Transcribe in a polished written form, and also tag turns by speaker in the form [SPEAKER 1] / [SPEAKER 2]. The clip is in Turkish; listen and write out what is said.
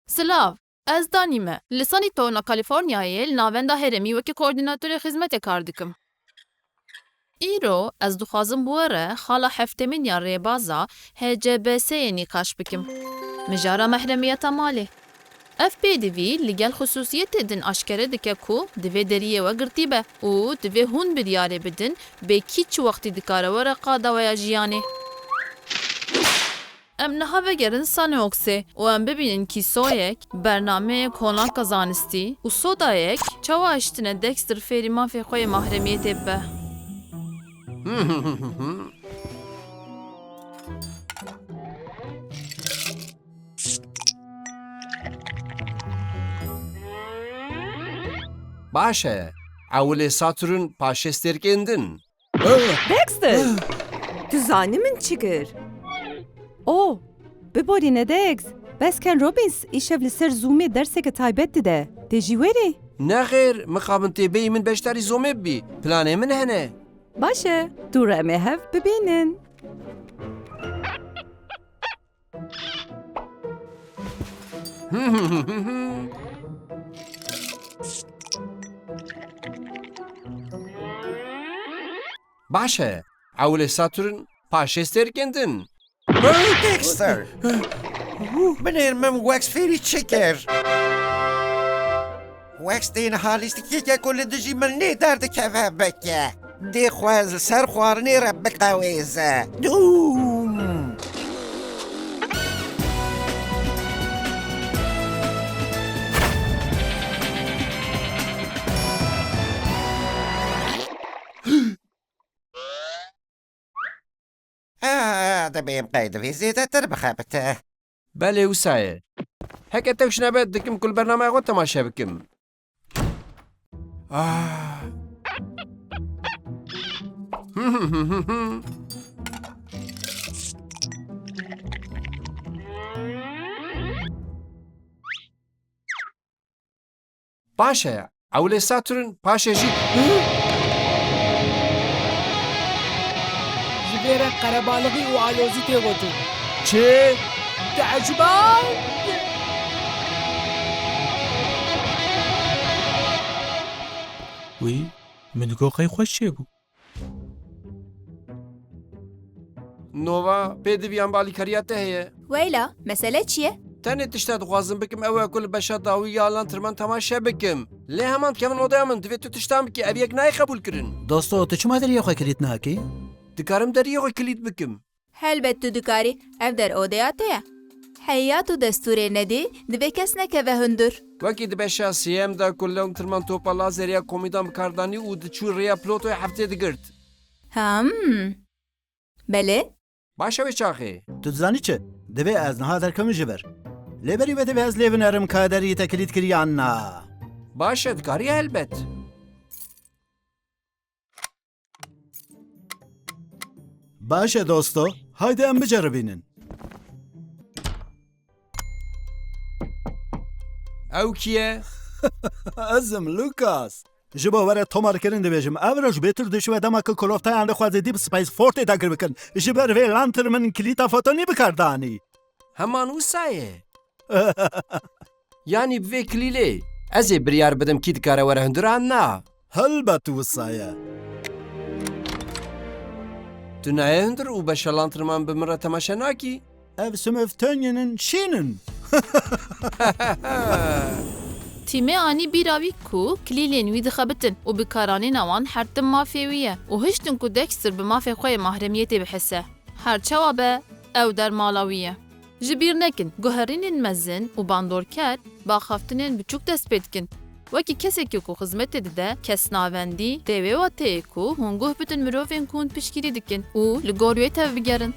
[SPEAKER 1] Silav, ez danî me. Li Sanîtona Kalîforniyayê li navenda herêmî wekî koordînatörê xizmetê kar dikim. Îro ez dixwazim bi we re xala heftemîn ya rêbaza HCBS'yê nîqaş bikim. Mijara mehremiyeta malê. Ev pêdivî li gel xusûsiyetê din aşkere dike ku divê deriyê we girtî be û divê hûn biryarê bidin bê kî çi wextî dikare were qada weya jiyanê. Em niha vegerin Sanioxê û em bibînin kîsoyek, bernameyek hollandka zanistî û sodayek çawa eşitine Dexter fêrî mafê xwe yê mahremiyetê bibe.
[SPEAKER 2] باشه اول ساتورن پاشسترگین دن
[SPEAKER 3] Dexter! Tu zanî min çi kir? O, biborîne Dex. Besken Robbins îşev li ser Zoomê derseke taybet dide. Tê jî werî?
[SPEAKER 2] نخیر مخابن تیبی من بشتری زومه بی پلانه من هنه
[SPEAKER 3] Baş e, tu re em ê hev bibînin.
[SPEAKER 2] باشه اول ساتورن پاشسترگین دن
[SPEAKER 4] دکستر بنرمم وکس فیری چکر وکس دین حالیستی که کل دجی من نی درد کفه بکه دی خواز سر خوارنی ربک دویزه دوم دەبێم قەیدەوی زیێدەتر بخەبتە
[SPEAKER 2] بله وسایه هک اتوش نبات دکم کل برنامه خود تماشا بکم باشه اول ساتورن پاشه جی
[SPEAKER 5] جبيرك قربالغي وعلوزي تيغوتو
[SPEAKER 2] چه؟
[SPEAKER 5] تعجبان وي من قوقي خوش بو
[SPEAKER 2] نووا پێدەویان بالیکاریاتە هەیە
[SPEAKER 6] وەیلا مەسەلە چییە؟
[SPEAKER 2] تەنێت تشتا دخوازم بکەم ئەوە کول بەشە داوی یاڵان ترمان تەماشا بکەم لێ هەمان کەمن ئۆدای من دەوێت تو تشتان بکە ئەبیەک نای قبولکردن
[SPEAKER 7] دۆستۆ تو چما دەریە خۆی کلیت ناکەی؟
[SPEAKER 2] دکارم دەریەوەی کلیت بکەم
[SPEAKER 6] هەلبەت tu dikarî ev derodeya te ye. Heyat û destûrê nedî divê kes nekeve hundir.
[SPEAKER 2] وەکی دبێشا سیەمدا کول لەم ترمان تۆپە لازەریا کۆمیدان بکاردانی و دچوو ڕێیا پلۆتۆی هەفتێ دەگرت
[SPEAKER 6] Ham. Belê?
[SPEAKER 2] باشەوەی چاخێ
[SPEAKER 7] تو دزانی چه؟ دەبێ ئەزنەها دەرکەم ji ber لێبەری بە دەبێ ئەز لێ بنەرم کا دەریتە کلیت کریان نا
[SPEAKER 2] باشە دکاری هەلبەت
[SPEAKER 7] باشە دۆستۆ هایدە ئەم بجەڕبینن
[SPEAKER 2] ئەو کیە؟
[SPEAKER 7] ئەزم لوکاس ji bo were tomarkirin dibêjim ev rej bêtir dişive demeke koloftayan dixwaze dîp Space Fortê dagir bikin ji ber vê lantir min kilîta fotonî bikardanî
[SPEAKER 2] هەمان وسایە یانی بvê کلیلê ez ê biryar bidim kî dikare were hundiran na
[SPEAKER 7] helbet wisa ye
[SPEAKER 2] tu nayê hundir û beşa lantirman bi min re temaşa nakî
[SPEAKER 7] ev simif tenyinin şînin
[SPEAKER 1] Tîmê anî bîra wî ku kilîlên wî dixebitin û bikaranîna wan her tim mafê wî ye û hiştin ku Dexter bi mafê xwe yê mahremiyetê bihise. Her çawa be ew dermala wî ye. Ji bîr nekin guherînên mezin û bandorker baxaftinên biçûk dest pê dikin. Wekî kesekî ku xizmetê dide kesnavendî dêwê wa tê ku hûn guh bitin mirovên ku hûn piştgirî dikin û li gor wê tev bigerin.